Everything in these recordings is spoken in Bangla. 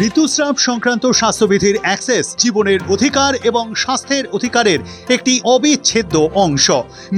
ঋতুস্রাব সংক্রান্ত স্বাস্থ্যবিধির অ্যাক্সেস জীবনের অধিকার এবং স্বাস্থ্যের অধিকারের একটি অবিচ্ছেদ্য অংশ।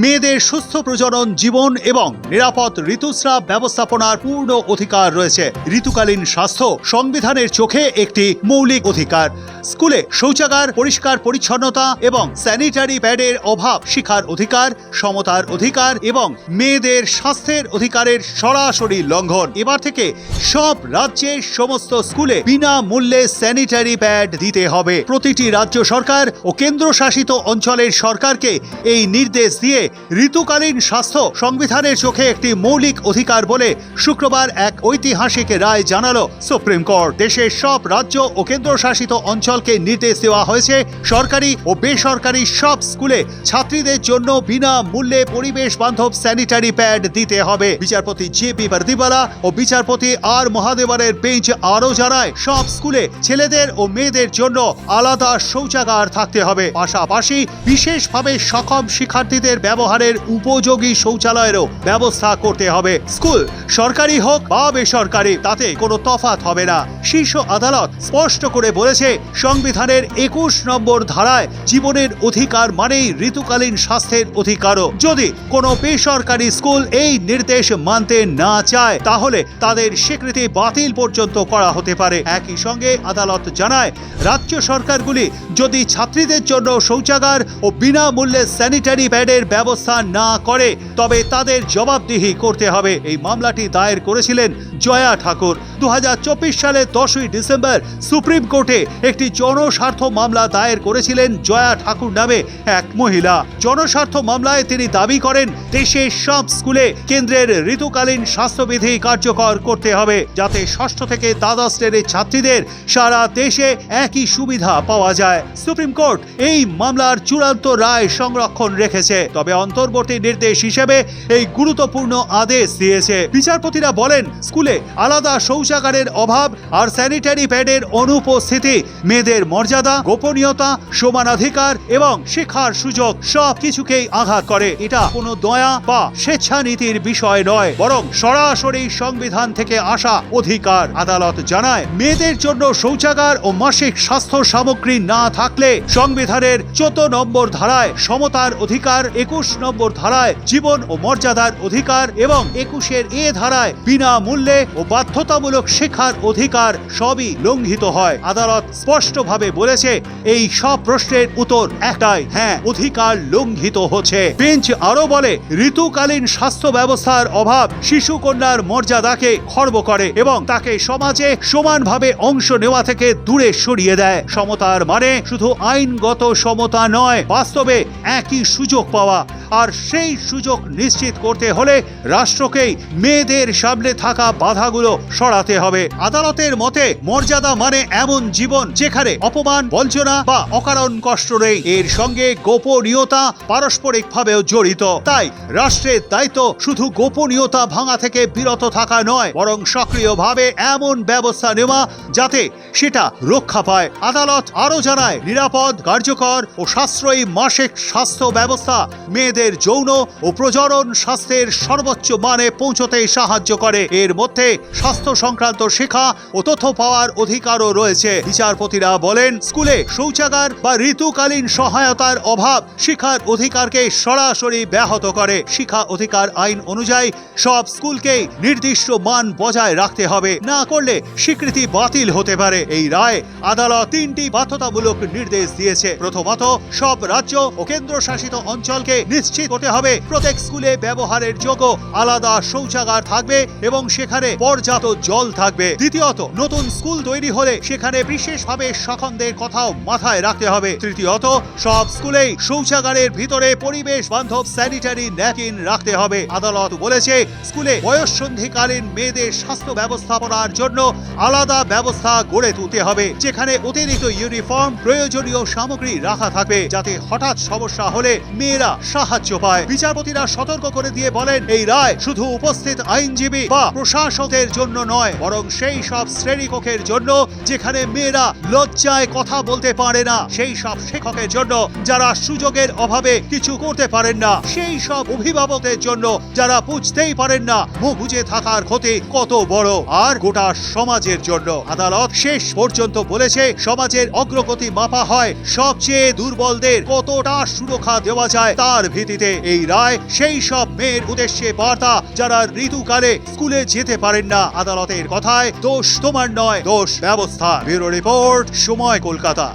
মেয়েদের সুস্থ প্রজনন, জীবন এবং নিরাপদ ঋতুস্রাব ব্যবস্থাপনার পূর্ণ অধিকার রয়েছে। ঋতুকালীন স্বাস্থ্য সংবিধানের চোখে একটি মৌলিক অধিকার। স্কুলে শৌচাগার, পরিষ্কার পরিচ্ছন্নতা এবং স্যানিটারি প্যাডের অভাব শিক্ষার অধিকার, সমতার অধিকার এবং মেয়েদের স্বাস্থ্যের অধিকারের সরাসরি লঙ্ঘন। এবার থেকে সব রাজ্যের সমস্ত স্কুলে বিনামূল্যে স্যানিটারি প্যাড দিতে হবে। প্রতিটি রাজ্য সরকার ও কেন্দ্রশাসিত অঞ্চলের সরকারকে এই নির্দেশ দিয়ে ঋতুকালীন স্বাস্থ্য সংবিধানের চোখে একটি মৌলিক অধিকার বলে শুক্রবার এক ঐতিহাসিক রায় জানালো সুপ্রিম কোর্ট। দেশের সব রাজ্য ও কেন্দ্রশাসিত অঞ্চলকে নির্দেশ দেওয়া হয়েছে সরকারি ও বেসরকারি সব স্কুলে ছাত্রীদের জন্য বিনামূল্যে পরিবেশ বান্ধব স্যানিটারি প্যাড দিতে হবে। বিচারপতি জে.পি. বর্দিওয়ালা ও বিচারপতি আর মহাদেবনের বেঞ্চ আরও জানায়, সব স্কুলে ছেলেদের ও মেয়েদের জন্য আলাদা শৌচাগার থাকতে হবে। পাশাপাশি বিশেষভাবে সক্ষম শিক্ষার্থীদের ব্যবহারের উপযোগী শৌচালয়েরও ব্যবস্থা করতে হবে। স্কুল সরকারি হোক বা বেসরকারি, তাতে কোনো তফাৎ হবে না। শীর্ষ আদালত স্পষ্ট করে বলেছে, সংবিধানের 21 নম্বর ধারায় জীবনের অধিকার মানেই ঋতুকালীন স্বাস্থ্যের অধিকারও। যদি কোনো বেসরকারি স্কুল এই নির্দেশ মানতে না চায়, তাহলে তাদের স্বীকৃতি বাতিল পর্যন্ত করা হতে পারে। একই সঙ্গে আদালত জানায়, রাজ্য সরকারগুলি যদি ছাত্রীদের জন্য শৌচাগার ও বিনামূল্যে স্যানিটারি প্যাডের ব্যবস্থা না করে, তবে তাদের জবাবদিহি করতে হবে। এই মামলাটি দায়ের করেছিলেন জয়া ঠাকুর। 2024 সালের 10ই ডিসেম্বর সুপ্রিম কোর্টে একটি জনস্বার্থ মামলা দায়ের করেছিলেন জয়া ঠাকুর নামে এক মহিলা। জনস্বার্থ মামলায় তিনি দাবি করেন, দেশের সব স্কুলে কেন্দ্রের ঋতুকালীন স্বাস্থ্যবিধি কার্যকর করতে হবে, যাতে ষষ্ঠ থেকে দ্বাদশ শ্রেণীর ছাত্রীদের সারা দেশে একই সুবিধা পাওয়া যায়। সুপ্রিম কোর্ট এই মামলার চূড়ান্ত রায় সংরক্ষণ রেখেছে, তবে অন্তর্বর্তী নির্দেশ হিসেবে এই গুরুত্বপূর্ণ আদেশ দিয়েছে। বিচারপতিরা বলেন, স্কুলে আলাদা শৌচাগারের অভাব আর স্যানিটারি প্যাডের অনুপস্থিতি মেয়েদের মর্যাদা, গোপনীয়তা, সমানাধিকার এবং শিক্ষার সুযোগ সব কিছুকেই আঘাত করে। এটা কোনো দয়া বা স্বেচ্ছানীতির বিষয় নয়, বরং সরাসরি সংবিধান থেকে আসা অধিকার। আদালত জানায়, মেয়েদের জন্য শৌচাগার ও মাসিক স্বাস্থ্য সামগ্রী না থাকলে সংবিধানের 14 নম্বর ধারায় সমতার অধিকার, 21 নম্বর ধারায় জীবন ও মর্যাদার অধিকার এবং 21-এর এ ধারায় বিনামূল্যে ও বাধ্যতামূলক শিক্ষার অধিকার সবই লঙ্ঘিত হয়। আদালত স্পষ্টভাবে বলেছে, এই সব প্রশ্নের উত্তর একটাই, হ্যাঁ, অধিকার লঙ্ঘিত হচ্ছে। বেঞ্চ আরো বলে, ঋতুকালীন স্বাস্থ্য ব্যবস্থার অভাব শিশু কন্যার মর্যাদাকে খর্ব করে এবং তাকে সমাজে সমানভাবে অংশ নেওয়া থেকে দূরে সরিয়ে দেয়। সমতার মানে শুধু আইনগত সমতা নয়, বাস্তবে একই সুযোগ পাওয়া। আর সেই সুযোগ নিশ্চিত করতে হলে রাষ্ট্রকেই মেয়েদের সামনে থাকা বাধাগুলো সরাতে হবে। আদালতের মতে, মর্যাদা মানে এমন জীবন যেখানে অপমান, বঞ্চনা বা অকারণ কষ্ট নেই। এর সঙ্গে গোপনীয়তা পারস্পরিকভাবেও জড়িত। তাই রাষ্ট্রের দায়িত্ব শুধু গোপনীয়তা ভাঙা থেকে বিরত থাকা নয়, বরং সক্রিয়ভাবে এমন ব্যবস্থা নেওয়া যাতে সেটা রক্ষা পায়। আদালত আরো জানায়, নিরাপদ, কার্যকর ও সাশ্রয়ী মাসিক স্বাস্থ্য ব্যবস্থা মেয়েদের যৌন ও প্রজনন স্বাস্থ্যের সর্বোচ্চ মানে পৌঁছতে সাহায্য করে। এর মধ্যে স্বাস্থ্য সংক্রান্ত শিক্ষা ও তথ্য পাওয়ার অধিকারও রয়েছে। বিচারপতিরা বলেন, স্কুলে শৌচাগার বা ঋতুকালীন সহায়তার অভাব শিক্ষার অধিকারকে সরাসরি ব্যাহত করে। শিক্ষা অধিকার আইন অনুযায়ী সব স্কুলকেই নির্দিষ্ট মান বজায় রাখতে হবে, না করলে স্বীকৃতি বাতিল হতে পারে। এই রায় আদালত 3টি বাধ্যতামূলক নির্দেশ দিয়েছে। প্রথমত, সব রাজ্য ও কেন্দ্রশাসিত অঞ্চলকে নিশ্চিত করতে হবে প্রত্যেক স্কুলে ব্যবহারের যোগ্য আলাদা শৌচাগার থাকবে এবং সেখানে পর্যাপ্ত জল থাকবে। দ্বিতীয়ত, নতুন স্কুল তৈরি হলে সেখানে বিশেষভাবে সক্ষমদের কথাও মাথায় রাখতে হবে। তৃতীয়ত, সব স্কুলেই শৌচাগারের ভিতরে পরিবেশ বান্ধব স্যানিটারি ন্যাপকিন রাখতে হবে। আদালত বলেছে, স্কুলে বয়ঃসন্ধিকালীন মেয়েদের স্বাস্থ্য ব্যবস্থাপনার জন্য আলাদা ব্যবস্থা গড়ে তুলতে হবে, যেখানে অতিরিক্ত ইউনিফর্ম, প্রয়োজনীয় সামগ্রী রাখা থাকবে, যাতে হঠাৎ সমস্যা হলে মেয়েরা সাহায্য সাহায্য পায়। বিচারপতিরা সতর্ক করে দিয়ে বলেন, এই রায় শুধু উপস্থিত আইনজীবী বা প্রশাসকদের জন্য নয়, বরং সেই সব শ্রেণীকক্ষের জন্য যেখানে মেয়েরা লজ্জায় কথা বলতে পারে না, সেই সব শিক্ষকের জন্য যারা সুযোগের অভাবে কিছু করতে পারেন না, সেই সব অভিভাবকদের জন্য যারা বুঝতেই পারেন না মুখ বুজে থাকার ক্ষতি কত বড়, আর গোটা সমাজের জন্য। আদালত শেষ পর্যন্ত বলেছে, সমাজের অগ্রগতি মাপা হয় সবচেয়ে দুর্বলদের কতটা সুরক্ষা দেওয়া যায় তার ভিত্তিতে। এই রায় সেই সব মেয়ের উদ্দেশ্যে বার্তা যারা ঋতুকালে স্কুলে যেতে পারেন না। আদালতের কথায়, দোষ তোমার নয়, দোষ ব্যবস্থা। ব্যুরো রিপোর্ট, সময়, কলকাতা।